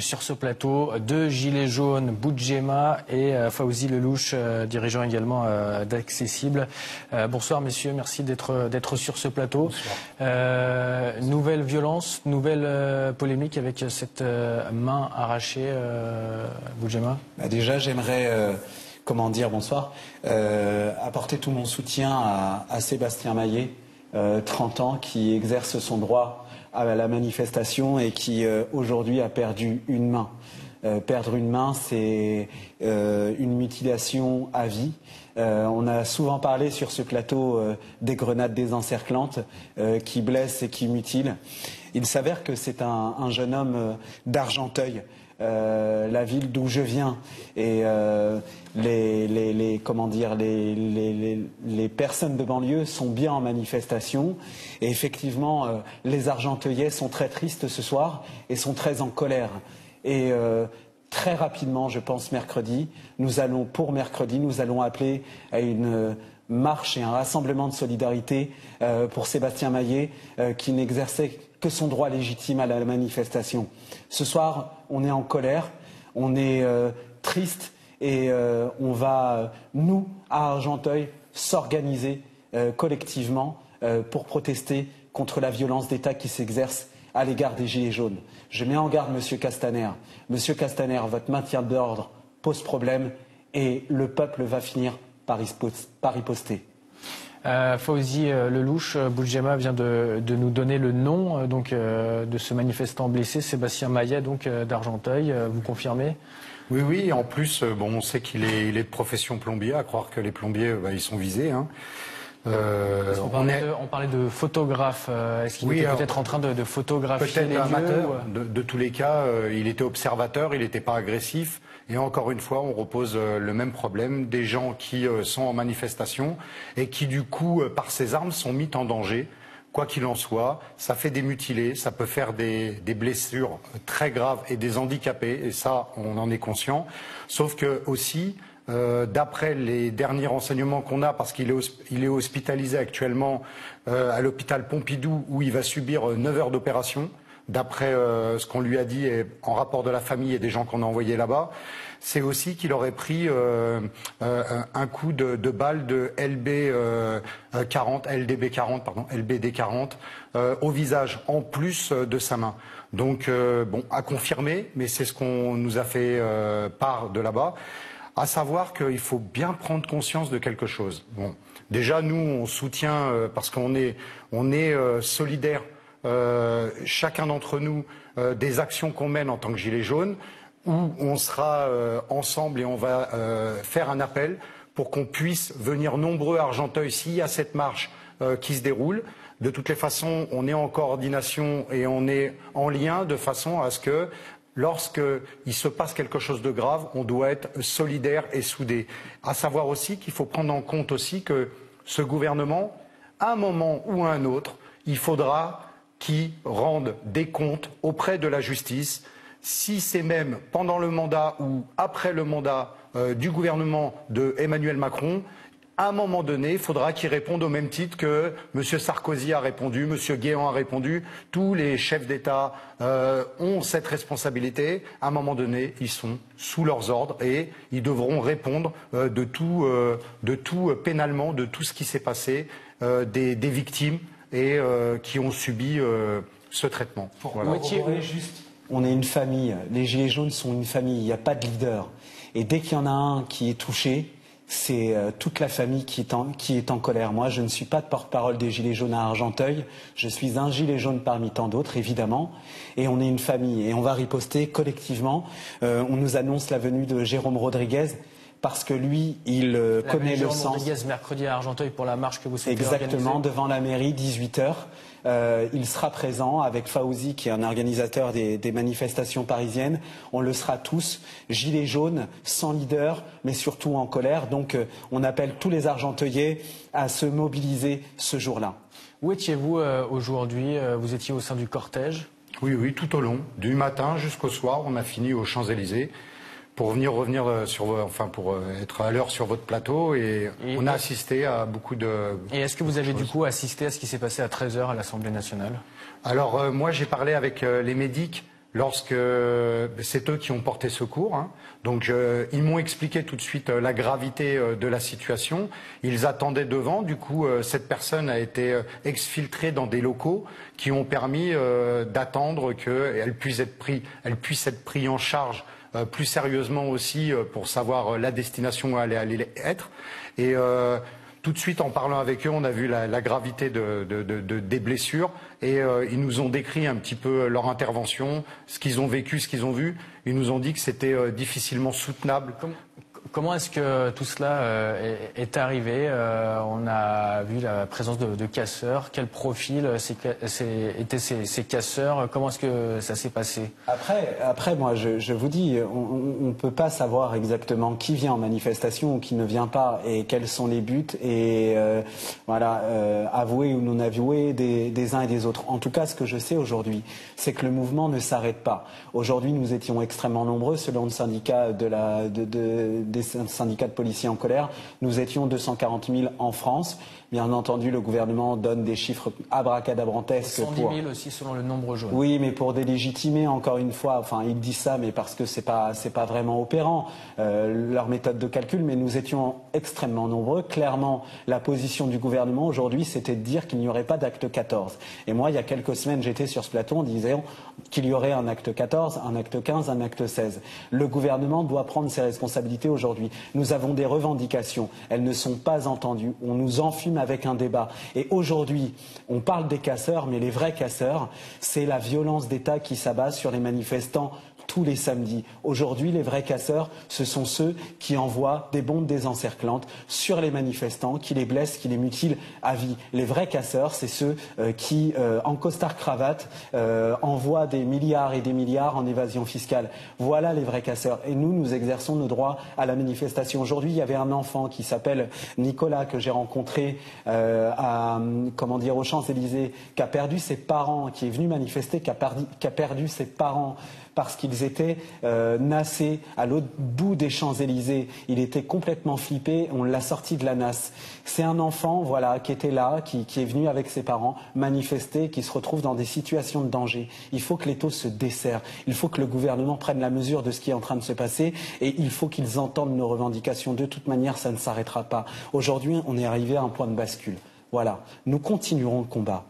Sur ce plateau, deux gilets jaunes, Boudjema et Fawzi Lelouch, dirigeant également d'Accessible. Bonsoir messieurs, merci d'être sur ce plateau. Nouvelle violence, nouvelle polémique avec cette main arrachée, Boudjema. Déjà, j'aimerais, bonsoir, apporter tout mon soutien à Sébastien Maillet, 30 ans, qui exerce son droit à la manifestation et qui aujourd'hui a perdu une main. Perdre une main, c'est une mutilation à vie. On a souvent parlé sur ce plateau des grenades désencerclantes qui blessent et qui mutilent. Il s'avère que c'est un jeune homme d'Argenteuil, la ville d'où je viens, et les personnes de banlieue sont bien en manifestation, et effectivement les Argenteuillais sont très tristes ce soir et sont très en colère. Et très rapidement, je pense mercredi, nous allons appeler à une marche et un rassemblement de solidarité pour Sébastien Maillet qui n'exerçait que son droit légitime à la manifestation. Ce soir, on est en colère, on est triste et on va, nous, à Argenteuil, s'organiser collectivement pour protester contre la violence d'État qui s'exerce à l'égard des Gilets jaunes. Je mets en garde Monsieur Castaner. Monsieur Castaner, votre maintien d'ordre pose problème et le peuple va finir par riposter. Fawzi Lelouch, Boudjema vient de nous donner le nom de ce manifestant blessé, Sébastien Maillet, d'Argenteuil. Vous confirmez ? Oui. En plus, on sait qu'il est de profession plombier, à croire que les plombiers, ils sont visés. Hein. On parlait de photographe. Est-ce qu'il était peut-être en train de photographier les amateur. lieux De tous les cas, il était observateur, il n'était pas agressif. Et encore une fois, on repose le même problème, des gens qui sont en manifestation et qui, du coup, par ces armes, sont mis en danger. Quoi qu'il en soit, ça fait des mutilés, ça peut faire des blessures très graves et des handicapés. Et ça, on en est conscient. Sauf que aussi, d'après les derniers renseignements qu'on a, parce qu'il est hospitalisé actuellement à l'hôpital Pompidou, où il va subir 9 heures d'opération, d'après ce qu'on lui a dit et en rapport de la famille et des gens qu'on a envoyés là-bas, c'est aussi qu'il aurait pris un coup de balle de LBD 40 au visage, en plus de sa main. Donc, à confirmer, mais c'est ce qu'on nous a fait part de là-bas. À savoir qu'il faut bien prendre conscience de quelque chose. Bon, déjà, nous, on soutient parce qu'on est solidaires, chacun d'entre nous, des actions qu'on mène en tant que Gilets jaunes, où on sera ensemble et on va faire un appel pour qu'on puisse venir nombreux à Argenteuil s'il y a cette marche qui se déroule. De toutes les façons, on est en coordination et on est en lien de façon à ce que lorsqu'il se passe quelque chose de grave, on doit être solidaire et soudé. À savoir aussi qu'il faut prendre en compte aussi que ce gouvernement, à un moment ou à un autre, il faudra qu'il rende des comptes auprès de la justice. Si c'est même pendant le mandat ou après le mandat du gouvernement de Emmanuel Macron, à un moment donné, il faudra qu'il réponde au même titre que M. Sarkozy a répondu, M. Guéant a répondu. Tous les chefs d'État ont cette responsabilité. À un moment donné, ils sont sous leurs ordres et ils devront répondre de tout pénalement, de tout ce qui s'est passé, des victimes et qui ont subi ce traitement. Voilà. On est une famille. Les Gilets jaunes sont une famille. Il n'y a pas de leader. Et dès qu'il y en a un qui est touché, c'est toute la famille qui est en colère. Moi, je ne suis pas de porte-parole des Gilets jaunes à Argenteuil. Je suis un gilet jaune parmi tant d'autres, évidemment. Et on est une famille. Et on va riposter collectivement. On nous annonce la venue de Jérôme Rodriguez, parce que lui, il connaît le sens. Rodriguez, mercredi à Argenteuil pour la marche que vous souhaitez Exactement, organiser. devant la mairie, 18h. Il sera présent avec Fawzi, qui est un organisateur des manifestations parisiennes. On le sera tous, gilets jaunes, sans leader, mais surtout en colère. Donc on appelle tous les Argenteuillais à se mobiliser ce jour-là. Où étiez-vous aujourd'hui? Vous étiez au sein du cortège? Oui, tout au long, du matin jusqu'au soir. On a fini aux Champs-Élysées pour revenir pour être à l'heure sur votre plateau et on a assisté à beaucoup de... Et est-ce que vous avez du coup assisté à ce qui s'est passé à 13h à l'Assemblée nationale? Alors moi j'ai parlé avec les médics lorsque c'est eux qui ont porté secours. Hein. Donc ils m'ont expliqué tout de suite la gravité de la situation. Ils attendaient devant. Du coup, cette personne a été exfiltrée dans des locaux qui ont permis d'attendre qu'elle puisse être prise en charge plus sérieusement aussi pour savoir la destination où elle allait être. Et tout de suite, en parlant avec eux, on a vu la gravité des blessures et ils nous ont décrit un petit peu leur intervention, ce qu'ils ont vécu, ce qu'ils ont vu. Ils nous ont dit que c'était difficilement soutenable. Comment est-ce que tout cela est arrivé? On a vu la présence de casseurs. Quel profil étaient ces casseurs? Comment est-ce que ça s'est passé? Après, moi, je vous dis, on ne peut pas savoir exactement qui vient en manifestation ou qui ne vient pas et quels sont les buts et avouer ou non avouer des uns et des autres. En tout cas, ce que je sais aujourd'hui, c'est que le mouvement ne s'arrête pas. Aujourd'hui, nous étions extrêmement nombreux, selon le syndicat des syndicats de policiers en colère. Nous étions 240 000 en France. Bien entendu, le gouvernement donne des chiffres abracadabrantesques. 110 000 aussi selon le nombre jaune. Oui, mais pour délégitimer, encore une fois, enfin, ils disent ça, mais parce que c'est pas vraiment opérant, leur méthode de calcul, mais nous étions extrêmement nombreux. Clairement, la position du gouvernement aujourd'hui, c'était de dire qu'il n'y aurait pas d'acte 14. Et moi, il y a quelques semaines, j'étais sur ce plateau en disant qu'il y aurait un acte 14, un acte 15, un acte 16. Le gouvernement doit prendre ses responsabilités aujourd'hui. Nous avons des revendications. Elles ne sont pas entendues. On nous enfume avec un débat. Et aujourd'hui, on parle des casseurs, mais les vrais casseurs, c'est la violence d'État qui s'abat sur les manifestants tous les samedis. Aujourd'hui, les vrais casseurs, ce sont ceux qui envoient des bombes désencerclantes sur les manifestants, qui les blessent, qui les mutilent à vie. Les vrais casseurs, c'est ceux qui, en costard-cravate, envoient des milliards et des milliards en évasion fiscale. Voilà les vrais casseurs. Et nous exerçons nos droits à la manifestation. Aujourd'hui, il y avait un enfant qui s'appelle Nicolas, que j'ai rencontré aux Champs-Élysées, qui a perdu ses parents, qui est venu manifester, qui a perdu ses parents parce qu'ils étaient nassés à l'autre bout des Champs-Élysées. Il était complètement flippé, on l'a sorti de la nasse. C'est un enfant qui était là, qui est venu avec ses parents manifester, qui se retrouve dans des situations de danger. Il faut que les taux se desserrent. Il faut que le gouvernement prenne la mesure de ce qui est en train de se passer et il faut qu'ils entendent nos revendications. De toute manière, ça ne s'arrêtera pas. Aujourd'hui, on est arrivé à un point de bascule. Voilà, nous continuerons le combat.